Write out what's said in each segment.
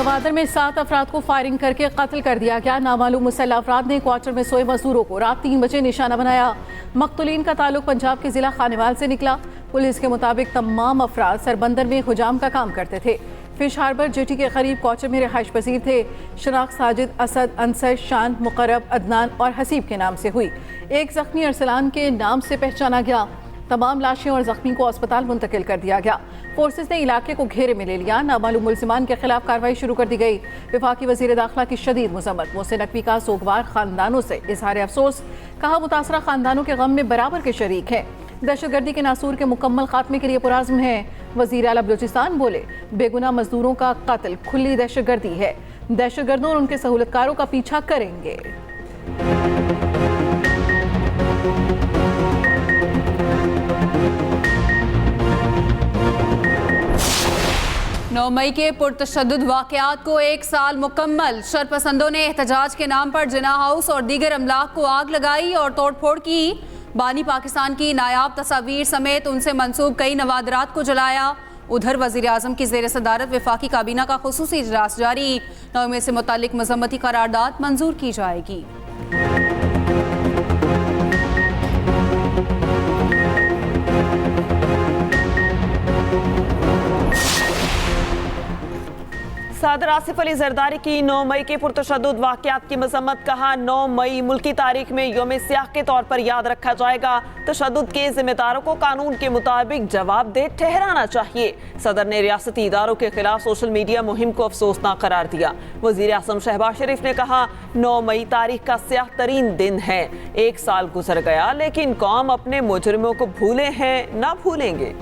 गवादर में 7 अफराद को फायरिंग करके कत्ल कर दिया गया। नामालूम मुसल्लह अफराद ने क्वार्टर में सोए मजदूरों को रात 3 बजे निशाना बनाया। मकतूलीन का ताल्लुक पंजाब के जिला खानेवाल से निकला। पुलिस के मुताबिक तमाम अफराद सरबंदर में हुजाम का काम करते थे। फिश हार्बर जेटी के करीब क्वार्टर में रिहाइश पजीर थे। शनाख्त साजिद, असद, अंसर, शान, मुकर्रब, अदनान और हसीब के नाम से हुई। एक जख्मी अरसलान के नाम से पहचाना गया। तमाम लाशें और जख्मी को अस्पताल मुंतकिल कर दिया गया। फोर्सेस ने इलाके को घेरे में ले लिया। नामालूम मुलजिमान के खिलाफ कार्रवाई शुरू कर दी गई। वफाकी वजीर दाखिला की शदीद मजम्मत। मोहसिन नकवी का सोगवार खानदानों से इजहार अफसोस। कहा मुतासरा खानदानों के गम में बराबर के शरीक हैं। दहशतगर्दी के नासूर के मुकम्मल खात्मे के लिए पुराज़्म है। वजीर आला बलूचिस्तान बोले, बेगुनाह मजदूरों का कत्ल खुली दहशतगर्दी है। दहशतगर्दों और उनके सहूलतकारों का पीछा करेंगे। 9 मई के पुरतशद्दुद वाक़यात को 1 साल मुकम्मल। शरपसंदों ने एहतजाज के नाम पर जिना हाउस और दीगर अमलाक को आग लगाई और तोड़फोड़ की। बानी पाकिस्तान की नायाब तस्वीर समेत उनसे मंसूब कई नवादरात को जलाया। उधर वज़ीर आज़म की ज़ेर सदारत वफाकी काबीना का खुसूसी इजलास जारी। 9 मई से मुतालिक मज़म्मती करारदाद मंजूर की जाएगी। सदर आसिफ अली जरदारी की 9 मई के पुरतशद्दुद वाक़यात की मजम्मत। कहा, 9 मई मुल्की तारीख में यौम सियाह के तौर पर याद रखा जाएगा। तशद्दुद के जिम्मेदारों को कानून के मुताबिक जवाबदेह ठहराना चाहिए। सदर ने रियासती इदारों के खिलाफ सोशल मीडिया मुहिम को अफसोसनाक करार दिया। वज़ीर आज़म शहबाज शरीफ ने कहा, 9 मई तारीख का स्याह तरीन दिन है। 1 साल गुजर गया लेकिन कौम अपने मुजरिमों को भूले हैं ना भूलेंगे।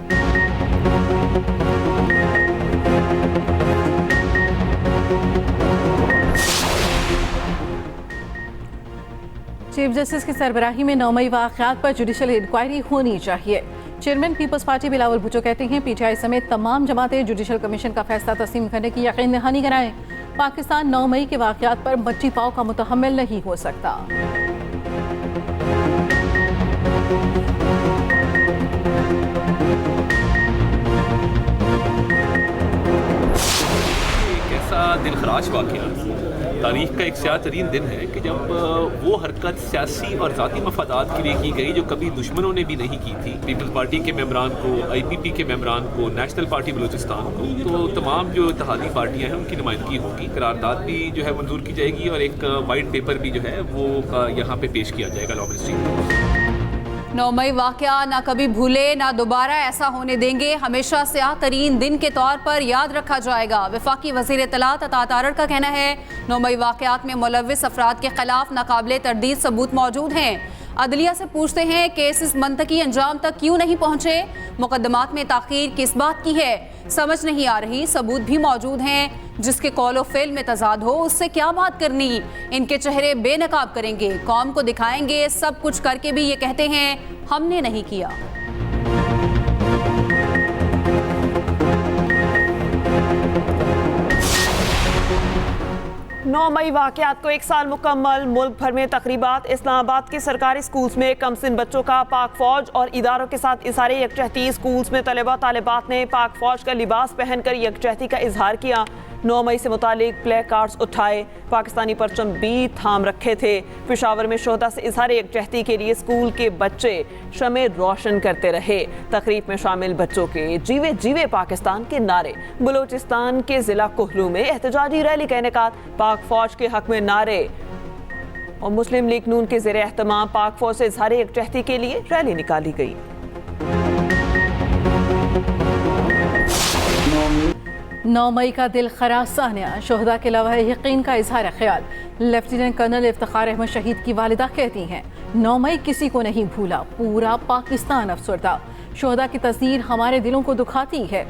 चीफ जस्टिस की सरबराही में 9 मई वाक़यात पर जुडिशल इंक्वायरी होनी चाहिए। Chairman Peoples Party Bilawal Bhutto कहते हैं, पीटीआई समेत तमाम जमातें जुडिशल कमीशन का फैसला तस्लीम करने की यकीन दहानी कराएं। पाकिस्तान 9 मई के वाक़यात पर मच्ची पाव का मुतहम्मिल नहीं हो सकता। दिलखराश वाक़या तारीख का एक स्याह तरीन दिन है कि जब वो हरकत सियासी और ज़ाती मफादात के लिए की गई जो कभी दुश्मनों ने भी नहीं की थी। पीपल्स पार्टी के मेम्बरान को, IPP के मेम्बरान को, नेशनल पार्टी बलूचिस्तान को, तो तमाम जो इत्तेहादी पार्टियाँ हैं उनकी नुमाइंदगी होगी। करारदाद भी जो है मंजूर की जाएगी और एक वाइट पेपर भी जो है वो यहाँ पे पेश किया जाएगा लॉ मिनिस्ट्री को। 9 मई वाक़या ना कभी भूले ना दोबारा ऐसा होने देंगे। हमेशा स्याह तरीन दिन के तौर पर याद रखा जाएगा। वफाकी वज़ीर इत्तलात अता तारड़ का कहना है, 9 मई वाक़यात में मुलव्विस अफराद के खिलाफ नाकाबिले तरदीद सबूत मौजूद हैं। अदलिया से पूछते हैं केसेस मंतकी अंजाम तक क्यों नहीं पहुँचे। मुकदमात में ताख़ीर किस बात की है समझ नहीं आ रही। सबूत भी मौजूद हैं। जिसके कौल और फेल में तजाद हो उससे क्या बात करनी। इनके चेहरे बेनकाब करेंगे, कौम को दिखाएंगे। सब कुछ करके भी ये कहते हैं हमने नहीं किया। नौ मई वाक़यात को 1 साल मुकम्मल। मुल्क भर में तकरीबात। इस्लामाबाद के सरकारी स्कूल्स में कमसिन बच्चों का पाक फौज और इदारों के साथ इज़हार यकजहती। स्कूल्स में तलबा तालिबात ने पाक फौज का लिबास पहनकर यकजहती का इजहार किया। 9 मई से मुतालिक प्ले कार्ड्स उठाए, पाकिस्तानी परचम भी थाम रखे थे। पेशावर में शोहदा से इजहार यकजहती के लिए स्कूल के बच्चे शमे रोशन करते रहे। तकरीब में शामिल बच्चों के जीवे जीवे पाकिस्तान के नारे। बलूचिस्तान के जिला कोहलू में एहतजाजी रैली का इनेकाद। पाक फौज के हक में नारे और मुस्लिम लीग नून के ज़ेरे एहतमाम पाक फौज से इजहार यकजहती के लिए रैली निकाली गई। 9 मई का दिल खराज सानिया, शोहदा के लवाह यकीन का इजहार ख्याल। लेफ्टिनेंट कर्नल इफ्तिखार अहमद शहीद की वालिदा कहती हैं, 9 मई किसी को नहीं भूला, पूरा पाकिस्तान अफसरदा। शोहदा की तस्वीर हमारे दिलों को दुखाती है।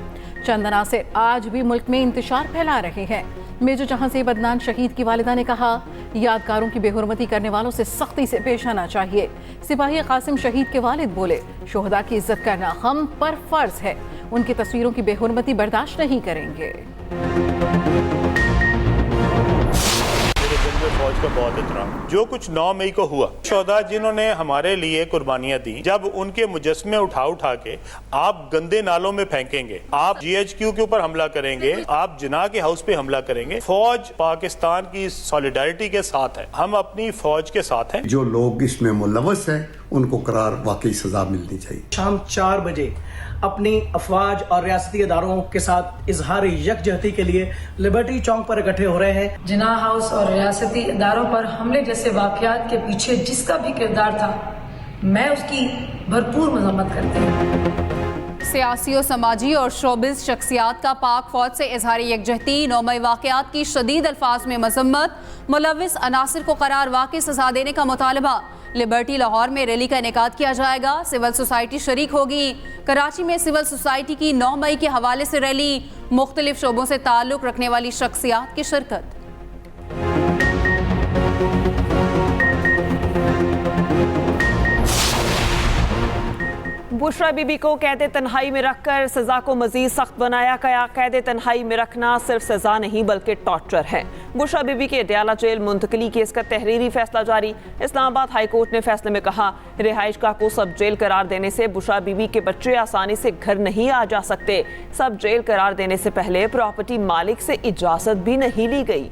चंद अनासिर आज भी मुल्क में इंतशार फैला रहे हैं। मेजर जहांज़ेब अदनान शहीद की वालिदा ने कहा, यादगारों की बेहुरमती करने वालों से सख्ती से पेश आना चाहिए। सिपाही कासिम शहीद के वालिद बोले, शोहदा की इज्जत करना हम पर फर्ज है। उनकी तस्वीरों की बेहुरमती बर्दाश्त नहीं करेंगे। पे फौज का बहुत एहतराम। जो कुछ 9 मई को हुआ, शोहदा जिन्होंने हमारे लिए कुर्बानियां दी, जब उनके मुजस्मे उठा के आप गंदे नालों में फेंकेंगे, आप GHQ के ऊपर हमला करेंगे, आप जिना के हाउस पे हमला करेंगे, फौज पाकिस्तान की सॉलिडारिटी के साथ है, हम अपनी फौज के साथ हैं। जो लोग इसमें मुलव्वस हैं उनको करार वाकई सजा मिलनी चाहिए। शाम 4 बजे अपनी अफवाज और रियासती इदारों के साथ इजहार यकजहती के लिए लिबर्टी चौक पर इकट्ठे हो रहे हैं। जिना हाउस और रियासती इदारों पर हमले जैसे वाकयात के पीछे जिसका भी किरदार था, मैं उसकी भरपूर मजम्मत करती हूँ। सियासी और समाजी और शोबिज शख्सियात का पाक फौज से इजहार यकजहती, 9 मई वाकयात की शदीद अल्फाज में मजम्मत, मुलव्विस अनासिर को करार वाकई सजा देने का मुतालबा। लिबर्टी लाहौर में रैली का इनेकाद किया जाएगा, सिविल सोसाइटी शरीक होगी। कराची में सिविल सोसाइटी की 9 मई के हवाले से रैली, मुख्तलिफ शोबों से ताल्लुक रखने वाली शख्सियात की शिरकत। बुशरा बीबी को कैद तन्हाई में रखकर सजा को मजीद सख्त बनाया गया। कैद तन्हाई में रखना सिर्फ सजा नहीं बल्कि टॉर्चर है। बुशरा बीबी के अडयाला जेल मुंतकली केस का तहरीरी फैसला जारी। इस्लामाबाद हाई कोर्ट ने फैसले में कहा, रिहाइश गाह को सब जेल करार देने से बुशरा बीबी के बच्चे आसानी से घर नहीं आ जा सकते। सब जेल करार देने से पहले प्रॉपर्टी मालिक से इजाजत भी नहीं ली गई।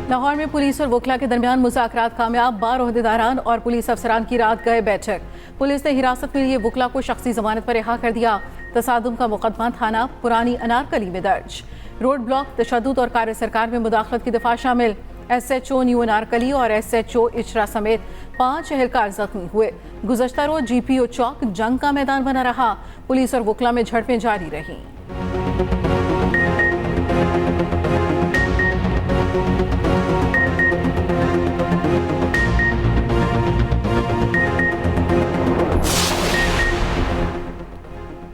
लाहौर में पुलिस और वकला के दरमियान मुज़ाकरात कामयाब, 12 ओहदेदारान और पुलिस अफसरान की रात गए बैठक। पुलिस ने हिरासत में लिए वकला को शख्सी जमानत पर रिहा कर दिया। तसादुम का मुकदमा थाना पुरानी अनारकली में दर्ज। रोड ब्लॉक, तशद्दुद और कार्य सरकार में मुदाखलत की दफा शामिल। SHO न्यू अनारकली और SHO इचरा समेत 5 एहलकार जख्मी हुए। गुज़श्ता रोज GPO चौक जंग का मैदान बना रहा। पुलिस और वकला में झड़पें जारी रहीं।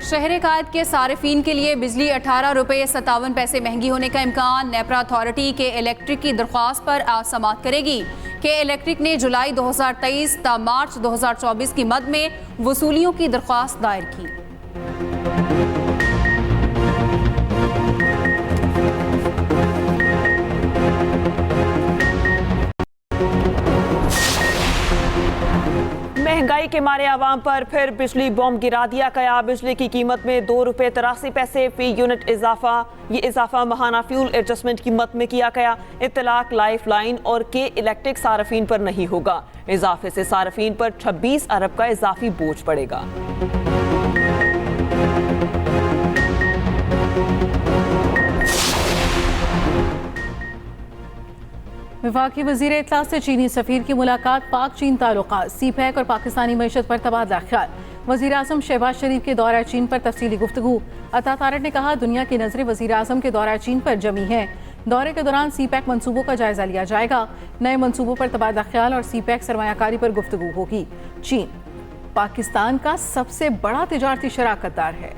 शहर कायद के सारिफीन के लिए बिजली 18 रुपये 57 पैसे महंगी होने का इम्कान। नेपरा अथॉरिटी के इलेक्ट्रिक की दरख्वास्त पर आज समाअत करेगी। के इलेक्ट्रिक ने जुलाई 2023 ता मार्च 2024 की मद में वसूलियों की दरख्वास्त दायर की। महंगाई के मारे आवाम पर फिर बिजली बॉम्ब गिरा दिया गया। बिजली की कीमत में 2 रुपये 83 पैसे फी यूनिट इजाफा। ये इजाफा माहाना फ्यूल एडजस्टमेंट कीमत में किया गया। इत्तलाक, लाइफ लाइन और के इलेक्ट्रिक सार्फिन पर नहीं होगा। इजाफे से सार्फिन पर 26 अरब का इजाफी बोझ पड़ेगा। वफाकी वज़ीर इत्तला से चीनी सफ़ीर की मुलाकात। पाक चीन ताल्लुकात, CPEC और पाकिस्तानी मईशत पर तबादला ख्याल। वज़ीर आज़म शहबाज शरीफ के दौरा चीन पर तफसीली गुफ्तगू। अता तारड़ ने कहा, दुनिया की नज़रें वज़ीर आज़म के दौरा चीन पर जमी हैं। दौरे के दौरान CPEC मनसूबों का जायजा लिया जाएगा। नए मनसूबों पर तबादला ख्याल और CPEC सरमायाकारी पर गुफ्तगू होगी। चीन पाकिस्तान का सबसे बड़ा तिजारती शराकतदार है।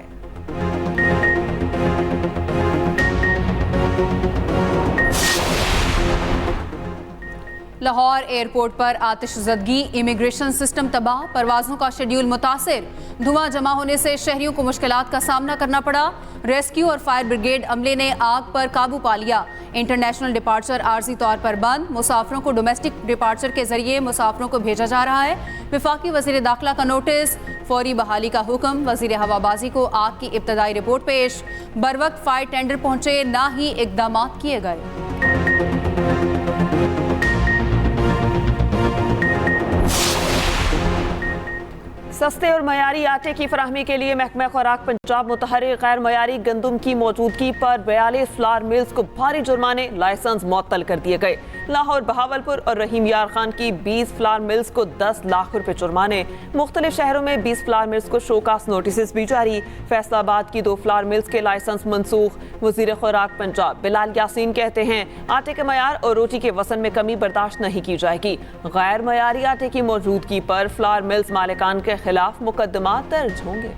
लाहौर एयरपोर्ट पर आतिशज़दगी, इमिग्रेशन सिस्टम तबाह, परवाज़ों का शेड्यूल मुतासिर। धुआं जमा होने से शहरियों को मुश्किलात का सामना करना पड़ा। रेस्क्यू और फायर ब्रिगेड अमले ने आग पर काबू पा लिया। इंटरनेशनल डिपार्चर आर्जी तौर पर बंद। मुसाफिरों को डोमेस्टिक डिपार्चर के जरिए मुसाफिरों को भेजा जा रहा है। वफाकी वज़ीर दाखिला का नोटिस, फौरी बहाली का हुक्म। वज़ीर हवाबाजी को आग की इब्तदाई रिपोर्ट पेश। बर वक्त फायर टेंडर पहुंचे, ना ही इकदाम किए गए। सस्ते और मयारी आटे की फराहमी के लिए महकमा खुराक पंजाब मुतहर्रिक गैर मयारी गंदम की मौजूदगी पर 42 फ्लावर मिल्स को भारी जुर्माने, लाइसेंस मुअत्तल कर दिए गए। लाहौर, बहावलपुर और रहीम यार खान की 20 फ्लावर मिल्स को 10 लाख रुपए जुर्माने। मुख्तलिफ शहरों में 20 फ्लावर मिल्स को शोकास नोटिस भी जारी। फैसलाबाद की 2 फ्लावर मिल्स के लाइसेंस मनसूख। वजीर खुराक पंजाब बिलाल यासीन कहते हैं, आटे के मयार और रोटी के वजन में कमी बर्दाश्त नहीं की जाएगी। गैर मयारी आटे की मौजूदगी पर फ्लावर मिल्स मालिकान के खिलाफ मुकदमा दर्ज होंगे।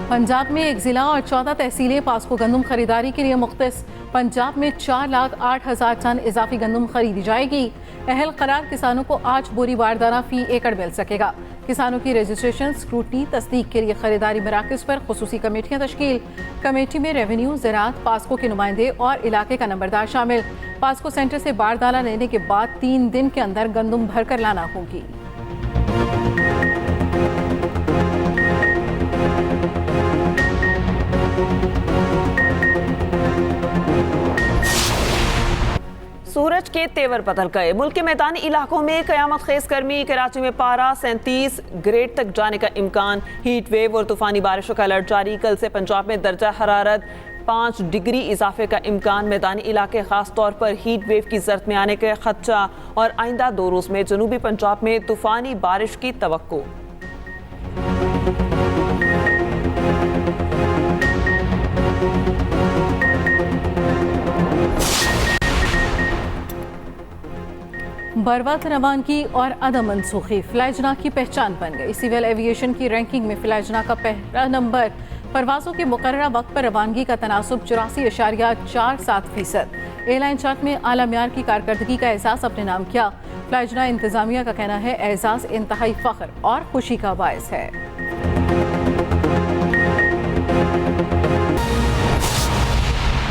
पंजाब में एक जिला और 14 तहसीलें पास्को गंदम खरीदारी के लिए मुख्तस। पंजाब में 4,08,000 टन इजाफी गंदम खरीदी जाएगी। अहल करार किसानों को 8 बोरी बारदाना फी एकड़ मिल सकेगा। किसानों की रजिस्ट्रेशन, स्क्रूटनी, तस्दीक के लिए खरीदारी मराकज़ पर खुसूसी कमेटियाँ तश्कील। कमेटी में रेवेन्यू, ज़राअत, पास्को के नुमाइंदे और इलाके का नंबरदार शामिल। पास्को सेंटर से बारदाना लेने के बाद 3 दिन के अंदर गंदम भरकर लाना होगी। सूरज के तेवर बदल गए। मुल्क के मैदानी इलाकों में कयामत खेज गर्मी। कराची में पारा 37 ग्रेड तक जाने का इम्कान। हीट वेव और तूफानी बारिशों का अलर्ट जारी। कल से पंजाब में दर्जा हरारत 5 डिग्री इजाफे का इम्कान। मैदानी इलाके खास तौर पर हीट वेव की जर्द में आने का खदशा। और आइंदा 2 रोज में जनूबी पंजाब में तूफानी बारिश की तवक्को। बरवक्त रवानगी और अदम मनसूखी फ्लाइजना की पहचान बन गई। सिविल एविएशन की रैंकिंग में फ्लाइजना का पहला नंबर। परवाज़ों के मुकर्ररा वक्त पर रवानगी का तनासुब 84.47%। एयरलाइन चार्ट में आला म्यार की कारकर्दगी का एहसास अपने नाम किया। फ्लाइजना इंतजामिया का कहना है एहसास इंतहाई फ़ख्र और खुशी का बायस है।